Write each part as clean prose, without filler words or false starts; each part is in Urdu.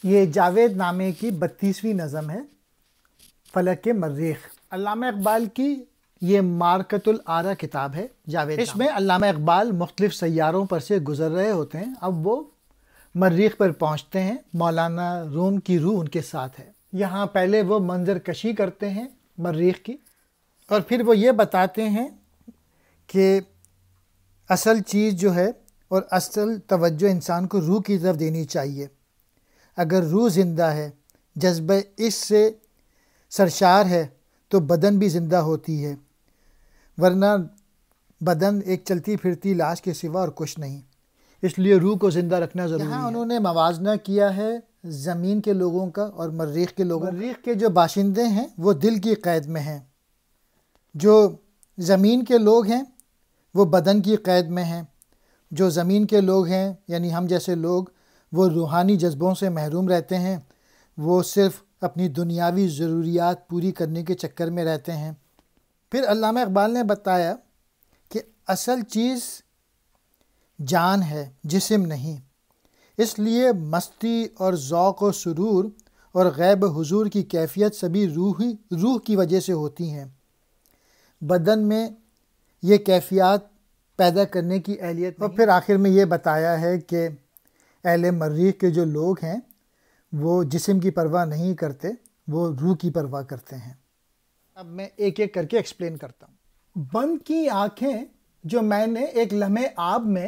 یہ جاوید نامے کی 32ویں نظم ہے، فلک مریخ۔ علامہ اقبال کی یہ مارکۃ الآرا کتاب ہے جاوید۔ اس میں علامہ اقبال مختلف سیاروں پر سے گزر رہے ہوتے ہیں، اب وہ مریخ پر پہنچتے ہیں، مولانا روم کی روح ان کے ساتھ ہے۔ یہاں پہلے وہ منظر کشی کرتے ہیں مریخ کی، اور پھر وہ یہ بتاتے ہیں کہ اصل چیز جو ہے اور اصل توجہ انسان کو روح کی طرف دینی چاہیے۔ اگر روح زندہ ہے، جذبہ اس سے سرشار ہے، تو بدن بھی زندہ ہوتی ہے، ورنہ بدن ایک چلتی پھرتی لاش کے سوا اور کچھ نہیں۔ اس لیے روح کو زندہ رکھنا ضروری ہے۔ یہاں انہوں نے موازنہ کیا ہے زمین کے لوگوں کا اور مریخ کے لوگوں کا۔ مریخ کے جو باشندے ہیں وہ دل کی قید میں ہیں، جو زمین کے لوگ ہیں وہ بدن کی قید میں ہیں۔ جو زمین کے لوگ ہیں یعنی ہم جیسے لوگ، وہ روحانی جذبوں سے محروم رہتے ہیں، وہ صرف اپنی دنیاوی ضروریات پوری کرنے کے چکر میں رہتے ہیں۔ پھر علامہ اقبال نے بتایا کہ اصل چیز جان ہے، جسم نہیں، اس لیے مستی اور ذوق و سرور اور غیب حضور کی کیفیت سبھی روح کی وجہ سے ہوتی ہیں۔ بدن میں یہ کیفیات پیدا کرنے کی اہلیت نہیں۔ اور پھر آخر میں یہ بتایا ہے کہ اہل مریخ کے جو لوگ ہیں وہ جسم کی پرواہ نہیں کرتے، وہ روح کی پرواہ کرتے ہیں۔ اب میں ایک ایک کر کے ایکسپلین کرتا ہوں۔ بند کی آنکھیں جو میں نے ایک لمحے آب میں،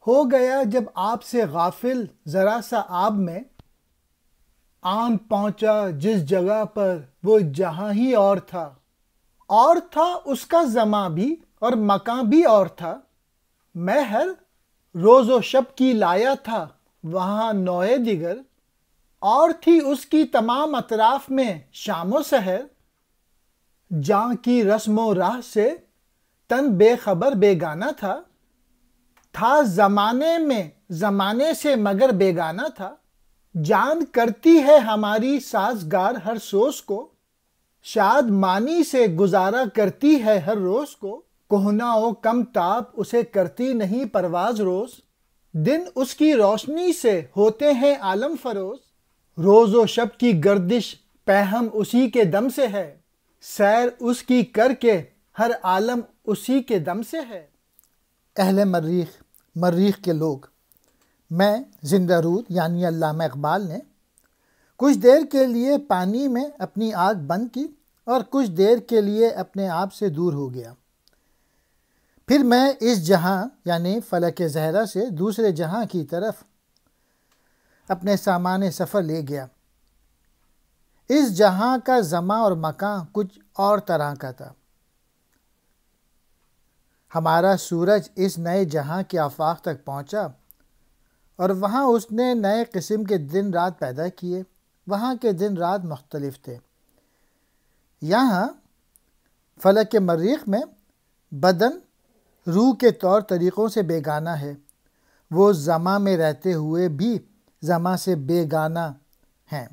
ہو گیا جب آپ سے غافل ذرا سا آب میں، آن پہنچا جس جگہ پر وہ جہاں ہی اور تھا اس کا زماں بھی اور مکان بھی اور تھا، میں ہر روز و شب کی لایا تھا وہاں نوئے دیگر، اور تھی اس کی تمام اطراف میں شام و سحر، جاں کی رسم و راہ سے تن بے خبر بیگانہ تھا زمانے میں زمانے سے مگر بیگانہ تھا، جان کرتی ہے ہماری سازگار ہر سوز کو، شاد مانی سے گزارا کرتی ہے ہر روز کو، کہنا و کم تاب اسے کرتی نہیں پرواز روز، دن اس کی روشنی سے ہوتے ہیں عالم فروز، روز و شب کی گردش پہم اسی کے دم سے ہے، سیر اس کی کر کے ہر عالم اسی کے دم سے ہے۔ اہل مریخ کے لوگ، میں زندہ رود یعنی علامہ اقبال نے کچھ دیر کے لیے پانی میں اپنی آنکھ بند کی اور کچھ دیر کے لیے اپنے آپ سے دور ہو گیا۔ پھر میں اس جہاں یعنی فلک زہرہ سے دوسرے جہاں کی طرف اپنے سامان سفر لے گیا۔ اس جہاں کا زماں اور مکان کچھ اور طرح کا تھا۔ ہمارا سورج اس نئے جہاں کے آفاق تک پہنچا اور وہاں اس نے نئے قسم کے دن رات پیدا کیے۔ وہاں کے دن رات مختلف تھے۔ یہاں فلک مریخ میں بدن روح کے طور طریقوں سے بیگانہ ہے، وہ زماں میں رہتے ہوئے بھی زماں سے بیگانہ ہیں،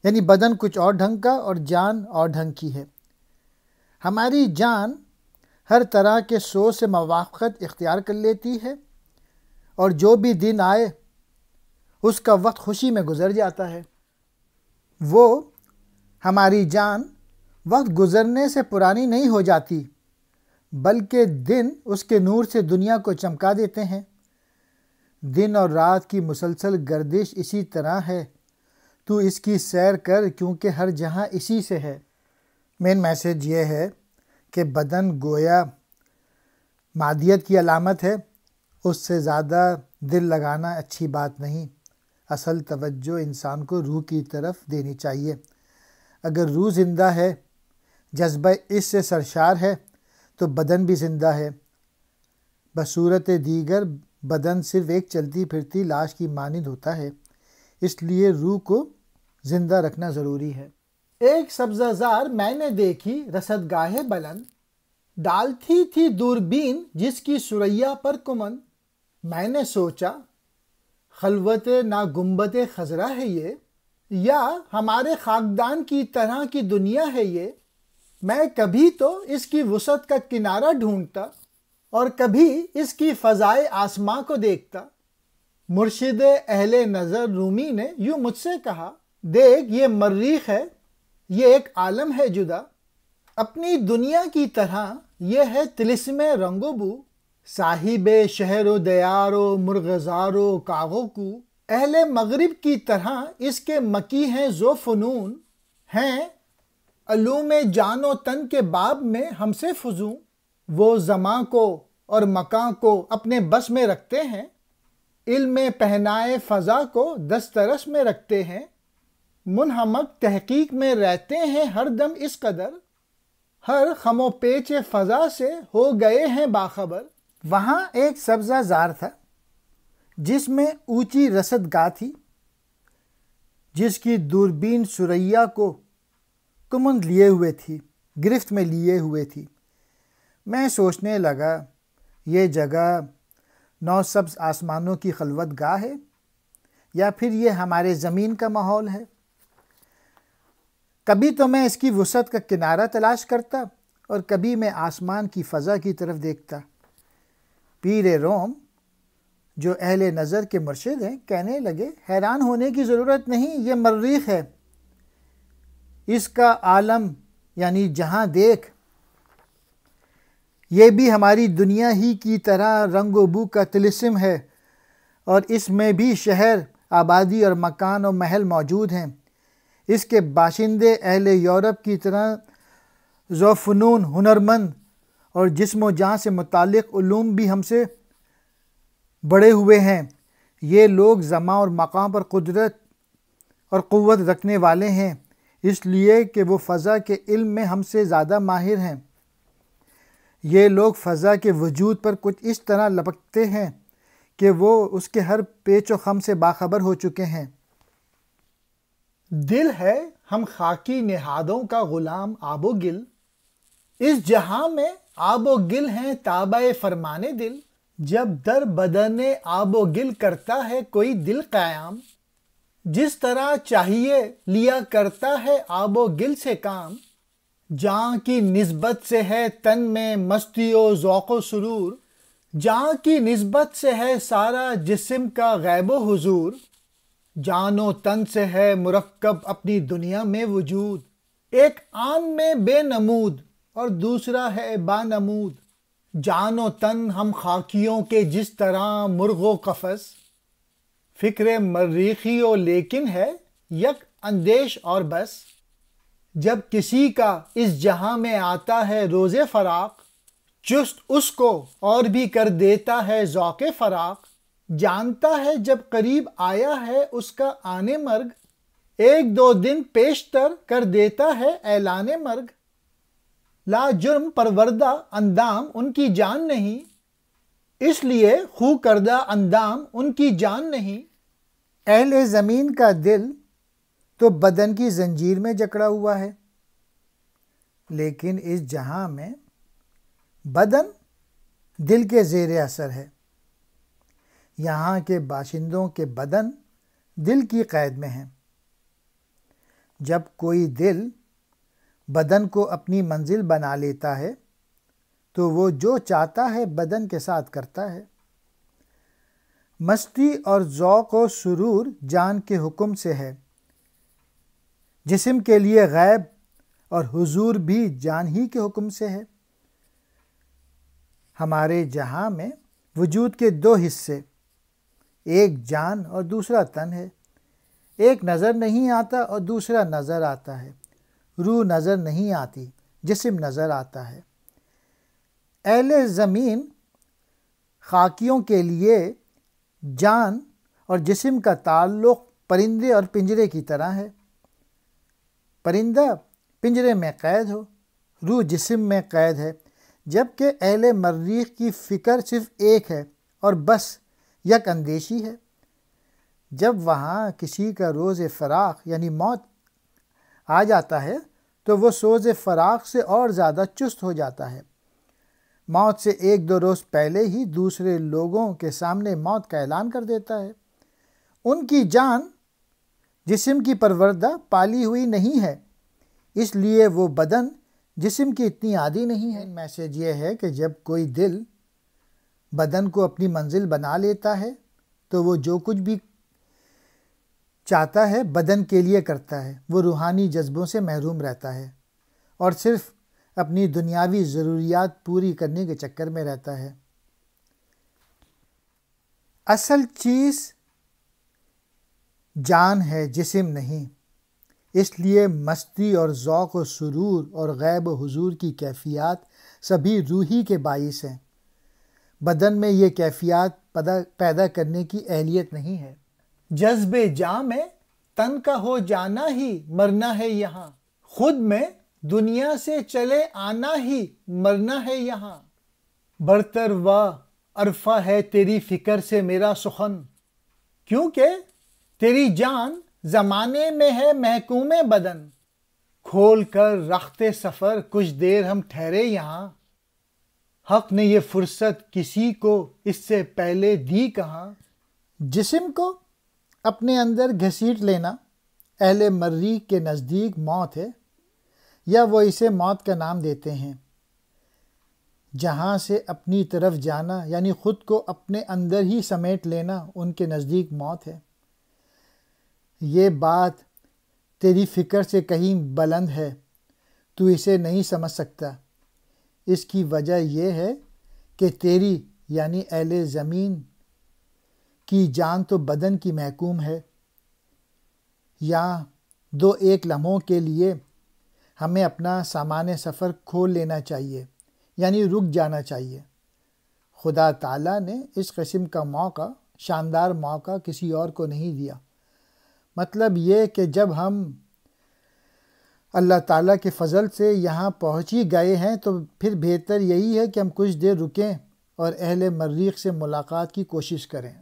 یعنی بدن کچھ اور ڈھنگ کا اور جان اور ڈھنگ کی ہے۔ ہماری جان ہر طرح کے سوز سے موافقت اختیار کر لیتی ہے، اور جو بھی دن آئے اس کا وقت خوشی میں گزر جاتا ہے۔ وہ ہماری جان وقت گزرنے سے پرانی نہیں ہو جاتی، بلکہ دن اس کے نور سے دنیا کو چمکا دیتے ہیں۔ دن اور رات کی مسلسل گردش اسی طرح ہے، تو اس کی سیر کر کیونکہ ہر جہاں اسی سے ہے۔ مین میسج یہ ہے کہ بدن گویا مادیت کی علامت ہے، اس سے زیادہ دل لگانا اچھی بات نہیں۔ اصل توجہ انسان کو روح کی طرف دینی چاہیے۔ اگر روح زندہ ہے، جذبہ اس سے سرشار ہے، تو بدن بھی زندہ ہے۔ بصورت دیگر بدن صرف ایک چلتی پھرتی لاش کی مانند ہوتا ہے، اس لیے روح کو زندہ رکھنا ضروری ہے۔ ایک سبزہ زار میں نے دیکھی رصد گاہ بلند، ڈالتی تھی دوربین جس کی ثریا پر کمند، میں نے سوچا خلوت نا گنبد خضرا ہے یہ، یا ہمارے خاکدان کی طرح کی دنیا ہے یہ، میں کبھی تو اس کی وسعت کا کنارہ ڈھونڈتا اور کبھی اس کی فضائے آسماں کو دیکھتا، مرشد اہل نظر رومی نے یوں مجھ سے کہا، دیکھ یہ مریخ ہے، یہ ایک عالم ہے جدا، اپنی دنیا کی طرح یہ ہے طلسم رنگ و بو، صاحب شہر و دیار و مرغزار و کاغو کو، اہل مغرب کی طرح اس کے مکی ہیں ذو فنون، ہیں علوم جان و تن کے باب میں ہم سے فزوں، وہ زمان کو اور مکان کو اپنے بس میں رکھتے ہیں، علم پہنائے فضا کو دسترس میں رکھتے ہیں، منہمک تحقیق میں رہتے ہیں ہر دم اس قدر، ہر خم و پیچ فضا سے ہو گئے ہیں باخبر۔ وہاں ایک سبزہ زار تھا جس میں اونچی رصد گاہ تھی، جس کی دوربین ثریا کو کمند لیے ہوئے تھی، گرفت میں لیے ہوئے تھی۔ میں سوچنے لگا، یہ جگہ نو سبز آسمانوں کی خلوت گاہ ہے یا پھر یہ ہمارے زمین کا ماحول ہے؟ کبھی تو میں اس کی وسعت کا کنارہ تلاش کرتا اور کبھی میں آسمان کی فضا کی طرف دیکھتا۔ پیر روم جو اہل نظر کے مرشد ہیں کہنے لگے، حیران ہونے کی ضرورت نہیں، یہ مریخ ہے، اس کا عالم یعنی جہاں دیکھ، یہ بھی ہماری دنیا ہی کی طرح رنگ و بو کا طلسم ہے، اور اس میں بھی شہر، آبادی اور مکان و محل موجود ہیں۔ اس کے باشندے اہل یورپ کی طرح ذو فنون، ہنرمند اور جسم و جان سے متعلق علوم بھی ہم سے بڑے ہوئے ہیں۔ یہ لوگ زمان اور مقام پر قدرت اور قوت رکھنے والے ہیں، اس لیے کہ وہ فضا کے علم میں ہم سے زیادہ ماہر ہیں۔ یہ لوگ فضا کے وجود پر کچھ اس طرح لپکتے ہیں کہ وہ اس کے ہر پیچ و خم سے باخبر ہو چکے ہیں۔ دل ہے ہم خاکی نہادوں کا غلام آب و گل، اس جہاں میں آب و گل ہیں تابع فرمان دل، جب در بدن آب و گل کرتا ہے کوئی دل قیام، جس طرح چاہیے لیا کرتا ہے آب و گل سے کام، جاں کی نسبت سے ہے تن میں مستی و ذوق و سرور، جاں کی نسبت سے ہے سارا جسم کا غیب و حضور، جان و تن سے ہے مرکب اپنی دنیا میں وجود، ایک آن میں بے نمود اور دوسرا ہے بانمود، جان و تن ہم خاکیوں کے جس طرح مرغ و قفس، فکر مریخی و لیکن ہے یک اندیش اور بس، جب کسی کا اس جہاں میں آتا ہے روز فراق، چست اس کو اور بھی کر دیتا ہے ذوق فراق، جانتا ہے جب قریب آیا ہے اس کا آنے مرگ، ایک دو دن پیشتر کر دیتا ہے اعلان مرگ، لا جرم پروردہ اندام ان کی جان نہیں، اس لیے خو کردہ اندام ان کی جان نہیں۔ اہل زمین کا دل تو بدن کی زنجیر میں جکڑا ہوا ہے، لیکن اس جہاں میں بدن دل کے زیر اثر ہے۔ یہاں کے باشندوں کے بدن دل کی قید میں ہیں۔ جب کوئی دل بدن کو اپنی منزل بنا لیتا ہے تو وہ جو چاہتا ہے بدن کے ساتھ کرتا ہے۔ مستی اور ذوق و سرور جان کے حکم سے ہے، جسم کے لیے غیب اور حضور بھی جان ہی کے حکم سے ہے۔ ہمارے جہاں میں وجود کے دو حصے، ایک جان اور دوسرا تن ہے، ایک نظر نہیں آتا اور دوسرا نظر آتا ہے۔ روح نظر نہیں آتی، جسم نظر آتا ہے۔ اہل زمین خاکیوں کے لیے جان اور جسم کا تعلق پرندے اور پنجرے کی طرح ہے۔ پرندہ پنجرے میں قید ہو، روح جسم میں قید ہے، جبکہ اہل مریخ کی فکر صرف ایک ہے اور بس یک اندیشی ہے۔ جب وہاں کسی کا روز فراق یعنی موت آ جاتا ہے تو وہ سوز فراق سے اور زیادہ چست ہو جاتا ہے۔ موت سے ایک دو روز پہلے ہی دوسرے لوگوں کے سامنے موت کا اعلان کر دیتا ہے۔ ان کی جان جسم کی پروردہ پالی ہوئی نہیں ہے، اس لیے وہ بدن جسم کی اتنی عادی نہیں ہے۔ میسج یہ ہے کہ جب کوئی دل بدن کو اپنی منزل بنا لیتا ہے تو وہ جو کچھ بھی چاہتا ہے بدن کے لیے کرتا ہے، وہ روحانی جذبوں سے محروم رہتا ہے اور صرف اپنی دنیاوی ضروریات پوری کرنے کے چکر میں رہتا ہے۔ اصل چیز جان ہے، جسم نہیں، اس لیے مستی اور ذوق و سرور اور غیب و حضور کی کیفیات سبھی روحی کے باعث ہیں۔ بدن میں یہ کیفیات پیدا کرنے کی اہلیت نہیں ہے۔ جذب جاں میں تن کا ہو جانا ہی مرنا ہے یہاں، خود میں دنیا سے چلے آنا ہی مرنا ہے یہاں۔ برتر و عرفہ ہے تیری فکر سے میرا سخن، کیونکہ تیری جان زمانے میں ہے محکوم بدن۔ کھول کر رخت سفر کچھ دیر ہم ٹھہرے یہاں، حق نے یہ فرصت کسی کو اس سے پہلے دی کہاں۔ جسم کو اپنے اندر گھسیٹ لینا اہل مریخ کے نزدیک موت ہے، یا وہ اسے موت کا نام دیتے ہیں۔ جہاں سے اپنی طرف جانا یعنی خود کو اپنے اندر ہی سمیٹ لینا ان کے نزدیک موت ہے۔ یہ بات تیری فکر سے کہیں بلند ہے، تو اسے نہیں سمجھ سکتا۔ اس کی وجہ یہ ہے کہ تیری یعنی اہل زمین کی جان تو بدن کی محکوم ہے۔ یہاں دو ایک لمحوں کے لیے ہمیں اپنا سامان سفر کھول لینا چاہیے، یعنی رک جانا چاہیے۔ خدا تعالیٰ نے اس قسم کا موقع، شاندار موقع کسی اور کو نہیں دیا۔ مطلب یہ کہ جب ہم اللہ تعالیٰ کے فضل سے یہاں پہنچ ہی گئے ہیں تو پھر بہتر یہی ہے کہ ہم کچھ دیر رکیں اور اہل مریخ سے ملاقات کی کوشش کریں۔